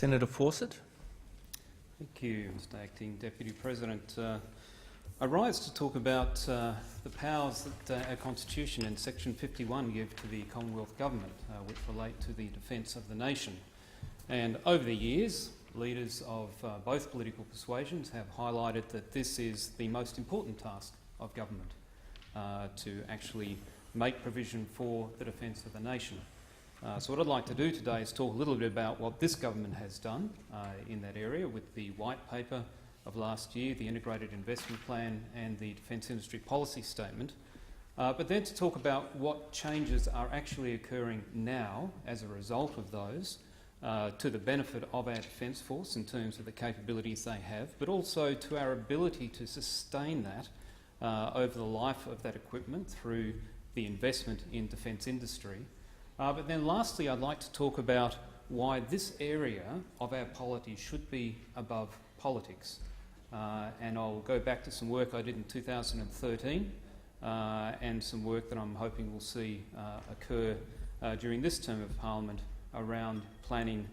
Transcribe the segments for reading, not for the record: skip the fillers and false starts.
Senator Fawcett. Thank you, Mr Acting Deputy President. I rise to talk about the powers that our Constitution in Section 51 give to the Commonwealth Government, which relate to the defence of the nation. And over the years, leaders of both political persuasions have highlighted that this is the most important task of government, to actually make provision for the defence of the nation. So what I'd like to do today is talk a little bit about what this government has done in that area with the White Paper of last year, the Integrated Investment Plan and the Defence Industry Policy Statement, but then to talk about what changes are actually occurring now as a result of those to the benefit of our Defence Force in terms of the capabilities they have, but also to our ability to sustain that over the life of that equipment through the investment in defence industry. But then lastly, I'd like to talk about why this area of our polity should be above politics. And I'll go back to some work I did in 2013 and some work that I'm hoping we'll see occur during this term of Parliament around planning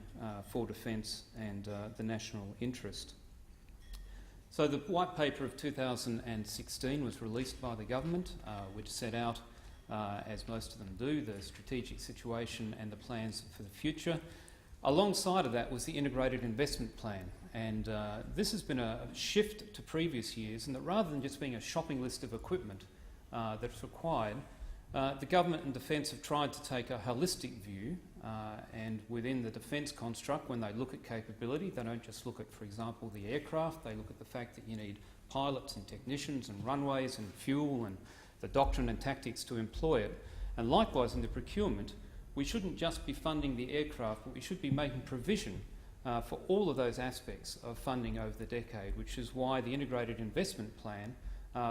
for defence and the national interest. So the White Paper of 2016 was released by the government, which set out, as most of them do, the strategic situation and the plans for the future. Alongside of that was the Integrated Investment Plan, and this has been a shift to previous years, in that rather than just being a shopping list of equipment that's required, the government and defence have tried to take a holistic view, and within the defence construct, when they look at capability, they don't just look at, for example, the aircraft, they look at the fact that you need pilots and technicians and runways and fuel and the doctrine and tactics to employ it. And likewise in the procurement, we shouldn't just be funding the aircraft, but we should be making provision for all of those aspects of funding over the decade, which is why the Integrated Investment Plan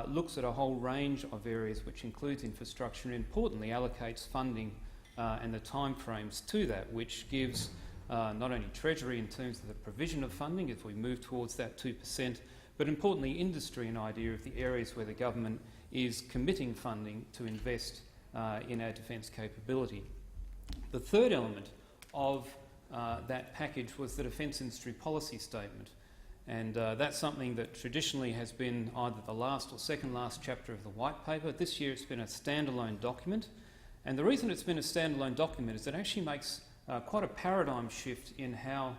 looks at a whole range of areas, which includes infrastructure and importantly allocates funding and the timeframes to that, which gives not only Treasury in terms of the provision of funding as we move towards that 2%, but importantly industry an idea of the areas where the government is committing funding to invest in our defence capability. The third element of that package was the Defence Industry Policy Statement, and that's something that traditionally has been either the last or second last chapter of the White Paper. This year it's been a standalone document, and the reason it's been a standalone document is it actually makes quite a paradigm shift in how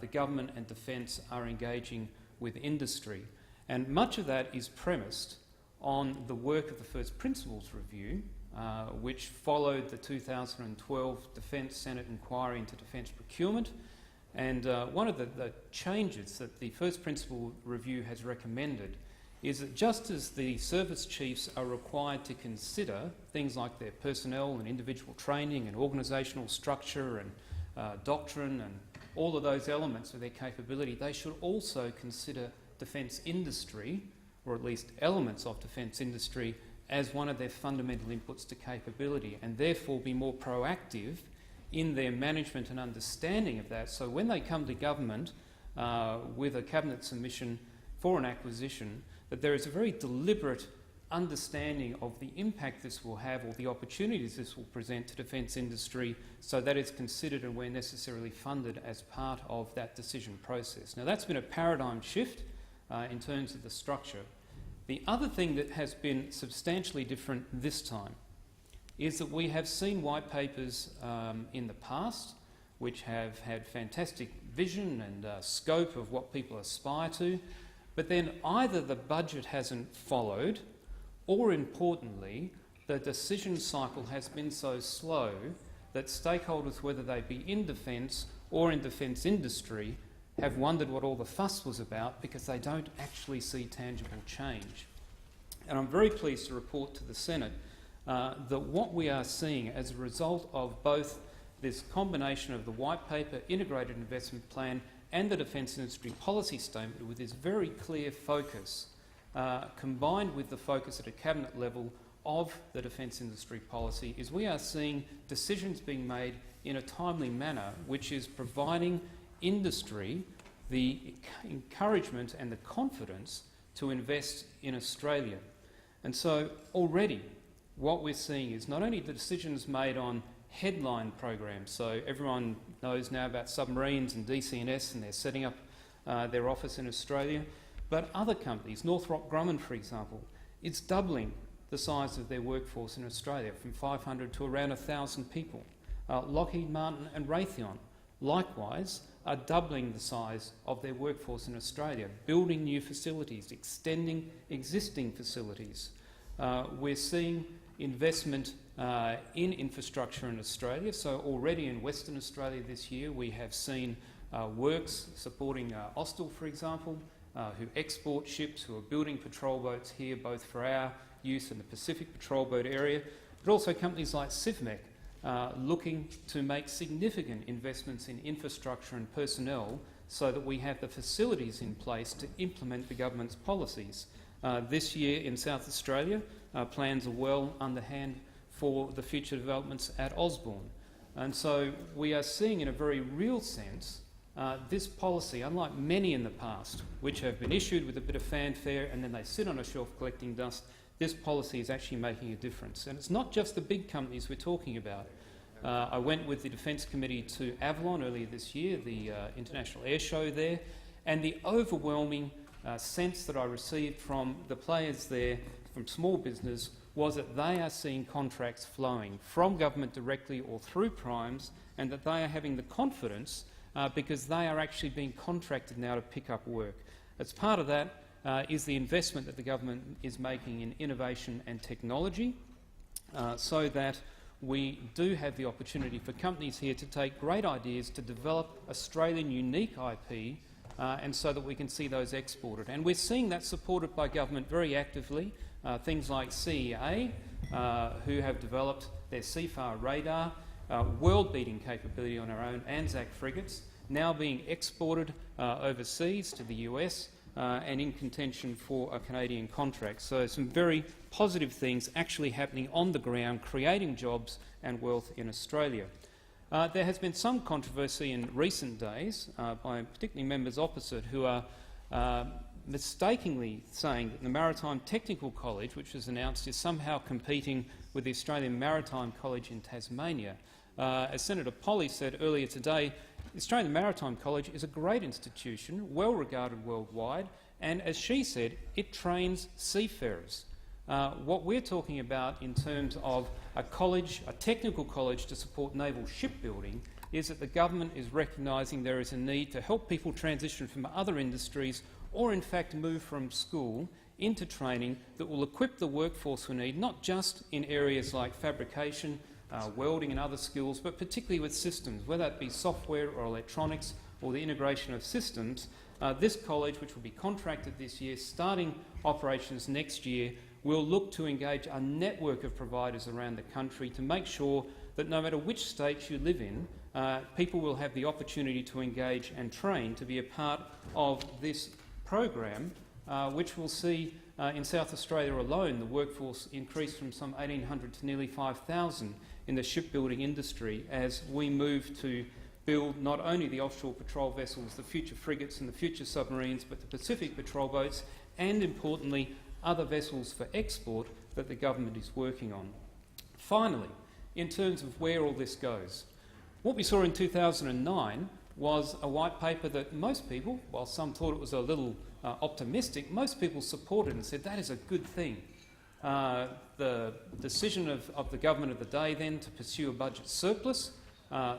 the government and defence are engaging with industry, and much of that is premised on the work of the First Principles Review, which followed the 2012 Defence Senate inquiry into defence procurement. And one of the changes that the First Principle Review has recommended is that just as the service chiefs are required to consider things like their personnel and individual training and organisational structure and doctrine and all of those elements of their capability, they should also consider defence industry, or at least elements of defence industry, as one of their fundamental inputs to capability, and therefore be more proactive in their management and understanding of that. So when they come to government with a cabinet submission for an acquisition, that there is a very deliberate understanding of the impact this will have or the opportunities this will present to defence industry, so that it's considered and where necessarily funded as part of that decision process. Now that's been a paradigm shift in terms of the structure. The other thing that has been substantially different this time is that we have seen white papers in the past which have had fantastic vision and scope of what people aspire to, but then either the budget hasn't followed, or importantly, the decision cycle has been so slow that stakeholders, whether they be in defence or in defence industry, have wondered what all the fuss was about because they don't actually see tangible change. And I'm very pleased to report to the Senate that what we are seeing as a result of both this combination of the White Paper, Integrated Investment Plan and the Defence Industry Policy Statement, with this very clear focus, combined with the focus at a cabinet level of the defence industry policy, is we are seeing decisions being made in a timely manner, which is providing industry the encouragement and the confidence to invest in Australia. And so already what we're seeing is not only the decisions made on headline programs, so everyone knows now about submarines and DC&S, and they're setting up their office in Australia. But other companies, Northrop Grumman, for example, it's doubling the size of their workforce in Australia from 500 to around 1,000 people. Lockheed Martin and Raytheon, likewise, are doubling the size of their workforce in Australia, building new facilities, extending existing facilities. We're seeing investment in infrastructure in Australia. So already in Western Australia this year we have seen works supporting Austal, for example, who export ships, who are building patrol boats here both for our use in the Pacific patrol boat area, but also companies like Civmec looking to make significant investments in infrastructure and personnel so that we have the facilities in place to implement the government's policies. This year in South Australia, plans are well underhand for the future developments at Osborne. And so we are seeing in a very real sense this policy, unlike many in the past, which have been issued with a bit of fanfare and then they sit on a shelf collecting dust, this policy is actually making a difference. And it's not just the big companies we're talking about. I went with the Defence Committee to Avalon earlier this year, the International Air Show there, and the overwhelming sense that I received from the players there, from small business, was that they are seeing contracts flowing from government directly or through primes, and that they are having the confidence because they are actually being contracted now to pick up work. As part of that is the investment that the government is making in innovation and technology so that we do have the opportunity for companies here to take great ideas to develop Australian unique IP and so that we can see those exported. And we're seeing that supported by government very actively. Things like CEA, who have developed their CFAR radar, world-beating capability on our own Anzac frigates, now being exported overseas to the US and in contention for a Canadian contract. So some very positive things actually happening on the ground, creating jobs and wealth in Australia. There has been some controversy in recent days by particularly members opposite who are mistakenly saying that the Maritime Technical College, which was announced, is somehow competing with the Australian Maritime College in Tasmania. As Senator Polley said earlier today, the Australian Maritime College is a great institution, well regarded worldwide, and as she said, it trains seafarers. What we're talking about in terms of a college, a technical college to support naval shipbuilding, is that the government is recognising there is a need to help people transition from other industries or in fact move from school into training that will equip the workforce we need, not just in areas like fabrication, welding and other skills, but particularly with systems, whether it be software or electronics or the integration of systems. This college, which will be contracted this year, starting operations next year, will look to engage a network of providers around the country to make sure that no matter which state you live in, people will have the opportunity to engage and train to be a part of this program, which will see in South Australia alone the workforce increase from some 1,800 to nearly 5,000 in the shipbuilding industry as we move to build not only the offshore patrol vessels, the future frigates and the future submarines, but the Pacific patrol boats and, importantly, other vessels for export that the government is working on. Finally, in terms of where all this goes, what we saw in 2009 was a white paper that most people, while some thought it was a little optimistic, most people supported and said that is a good thing. The decision of the government of the day then to pursue a budget surplus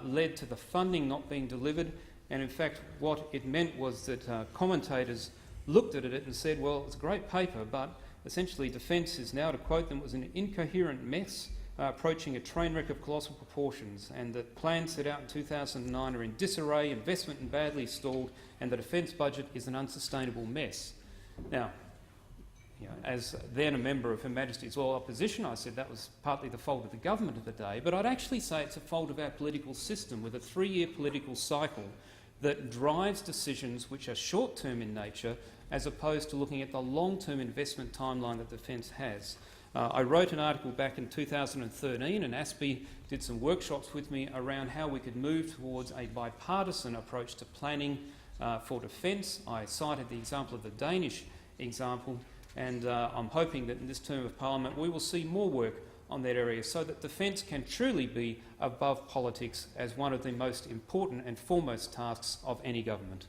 led to the funding not being delivered, and in fact what it meant was that commentators looked at it and said, well, it's a great paper, but essentially Defence is now, to quote them, was an incoherent mess approaching a train wreck of colossal proportions, and that plans set out in 2009 are in disarray, investment and badly stalled, and the defence budget is an unsustainable mess. Now, as then a member of Her Majesty's Loyal Opposition, I said that was partly the fault of the government of the day, but I'd actually say it's a fault of our political system with a 3-year political cycle that drives decisions which are short-term in nature as opposed to looking at the long-term investment timeline that Defence has. I wrote an article back in 2013 and ASPI did some workshops with me around how we could move towards a bipartisan approach to planning for defence. I cited the example of the Danish example, and I'm hoping that in this term of Parliament we will see more work on that area so that defence can truly be above politics as one of the most important and foremost tasks of any government.